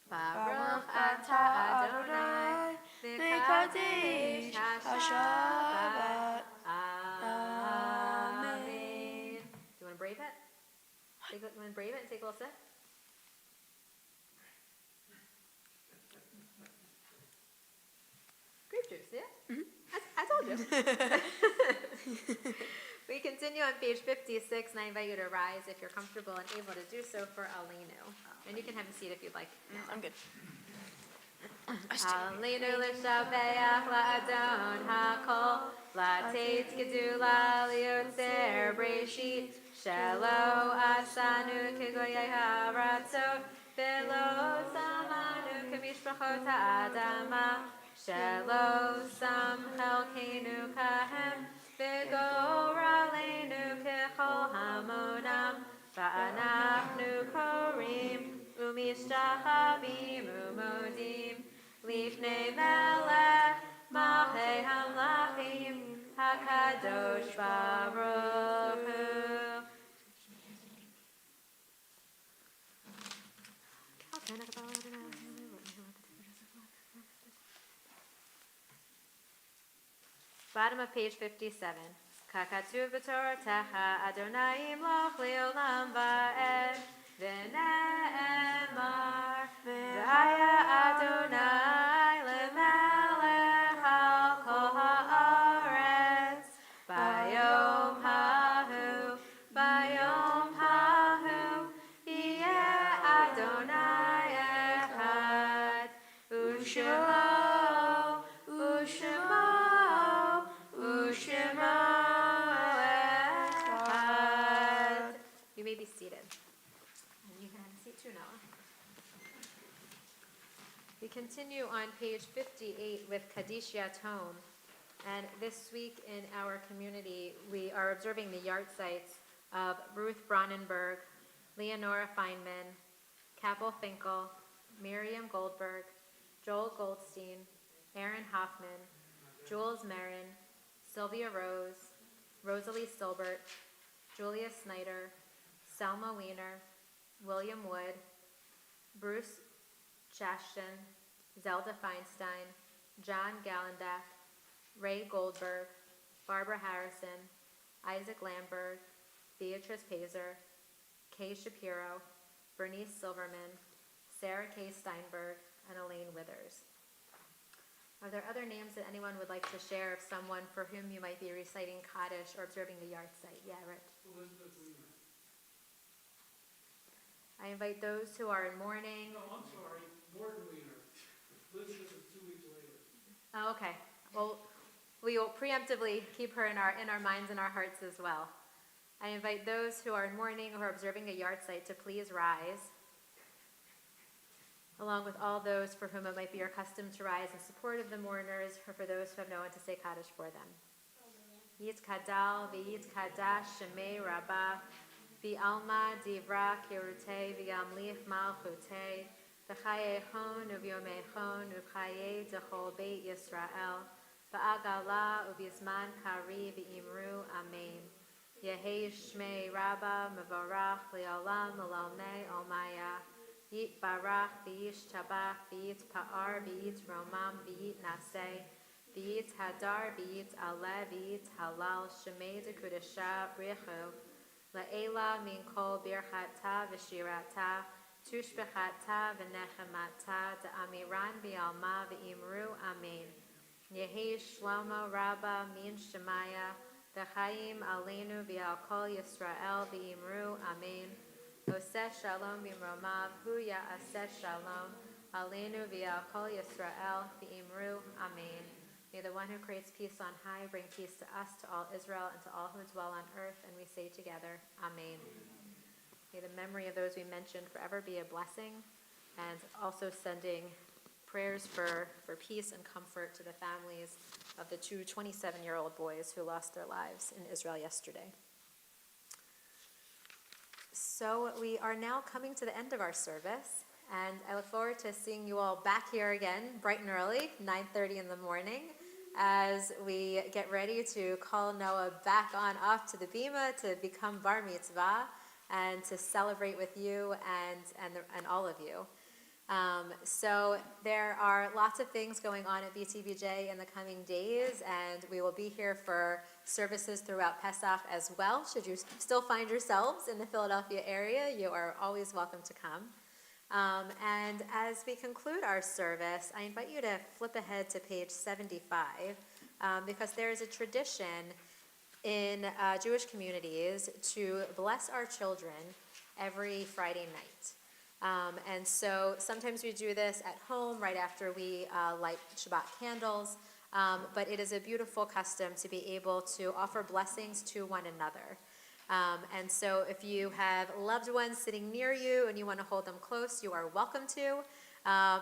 Baruch atah Adonai, V'kadesh HaShabbat. Amen. Do you want to brave it? You want to brave it and take a little sip? Grape juice, yeah? Mm-hmm. I told you. We continue on page 56, and I invite you to rise if you're comfortable and able to do so for Aleinu. And you can have a seat if you'd like. I'm good. Aleinu l'shabeach la'adon ha'kol, la'teit gedula li'yotzer breshit, shelo asanu kegoyei ha'aratzot, velo samanu kemishpachot ha'adama, shelo sam chelkeinu kahem, V'goralenu kechol hamonam, va'anachnu korim, u'mishtachavim u'modim, lifnei melech, malchei hamlachim, hakadosh baruch hu. Bottom of page 57. Kakatu v'Torah techa Adonai imloch le'olam va'ed v'ne'emar v'haya Adonai le'melech al kol ha'aretz bayom hahu yeh Adonai echad Ushemo echad. You may be seated. And you can have a seat too, Noah. We continue on page 58 with Kaddish Yatom. And this week in our community, we are observing the yard sites of Ruth Bronnenberg, Leonora Feynman, Capel Finkel, Miriam Goldberg, Joel Goldstein, Aaron Hoffman, Jules Marin, Sylvia Rose, Rosalie Stolbert, Julia Snyder, Selma Weiner, William Wood, Bruce Chashton, Zelda Feinstein, John Gallendak, Ray Goldberg, Barbara Harrison, Isaac Lamberg, Beatrice Pazer, Kay Shapiro, Bernice Silverman, Sarah K. Steinberg, and Elaine Withers. Are there other names that anyone would like to share of someone for whom you might be reciting Kaddish or observing the yard site? Yeah, Rich. Elizabeth Weiner. I invite those who are in mourning. No, I'm sorry, Morton Weiner. Elizabeth is 2 weeks later. Oh, okay. Well, we will preemptively keep her in our minds and our hearts as well. I invite those who are in mourning or observing a yard site to please rise, along with all those for whom it might be your custom to rise in support of the mourners, or for those who have no one to say Kaddish for them. Yit kadal v'yit kadash shemei rabbah v'alma divra kirutei v'yamlich malchutei v'chayechon u'vyomechon u'chayei dechol beit Yisrael v'agala u'v'yizman kari v'imru amen. Yehi shmei rabbah mevorach li'olam l'olnei olmaya. Yit barach v'yit shabach v'yit pa'ar v'yit romam v'yit naseh v'yit hadar v'yit aleh v'yit halal shemei dekudesha brichu la'ela min kol birchata v'shirata tushbechata v'nechemata da'amiran v'alma v'imru amen. Yehi shlomo rabba min shemaya v'chaim aleinu v'al kol Yisrael v'imru amen. Oseh shalom b'imromav, hu ya'aseh shalom, aleinu v'al kol Yisrael v'imru amen. May the one who creates peace on high bring peace to us, to all Israel, and to all who dwell on earth, and we say together, amen. May the memory of those we mentioned forever be a blessing, and also sending prayers for peace and comfort to the families of the two 27-year-old boys who lost their lives in Israel yesterday. So we are now coming to the end of our service, and I look forward to seeing you all back here again bright and early, 9:30 in the morning, as we get ready to call Noah back on off to the Bima to become bar mitzvah and to celebrate with you and all of you. So there are lots of things going on at BTBJ in the coming days, and we will be here for services throughout Pesach as well. Should you still find yourselves in the Philadelphia area, you are always welcome to come. And as we conclude our service, I invite you to flip ahead to page 75, because there is a tradition in Jewish communities to bless our children every Friday night. And so sometimes we do this at home right after we light Shabbat candles, but it is a beautiful custom to be able to offer blessings to one another. And so if you have loved ones sitting near you and you want to hold them close, you are welcome to.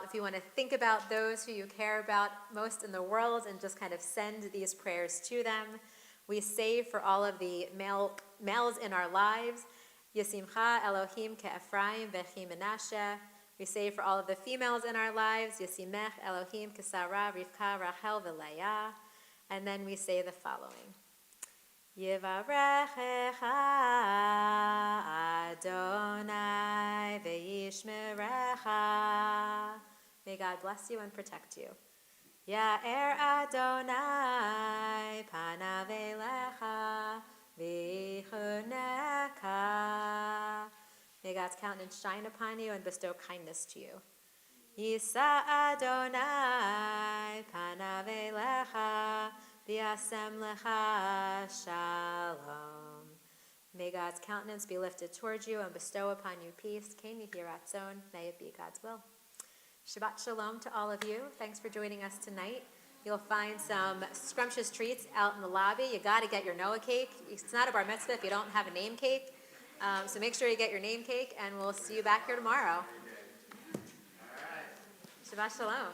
If you want to think about those who you care about most in the world and just kind of send these prayers to them. We say for all of the males in our lives, Yesimcha Elohim ke'Ephraim v'chi Menashe. We say for all of the females in our lives, Yesimech Elohim ke'Sarah, Rivka, Rachel, v'Leah. And then we say the following. Yivarechecha Adonai ve'yishmerecha. May God bless you and protect you. Ya'er Adonai panav elecha v'chuneka. May God's countenance shine upon you and bestow kindness to you. Yisa Adonai panav elecha v'yasem lecha shalom. May God's countenance be lifted towards you and bestow upon you peace. Ken yehi ratzon. May it be God's will. Shabbat shalom to all of you. Thanks for joining us tonight. You'll find some scrumptious treats out in the lobby. You got to get your Noah cake. It's not a bar mitzvah if you don't have a name cake. So make sure you get your name cake, and we'll see you back here tomorrow. Shabbat shalom.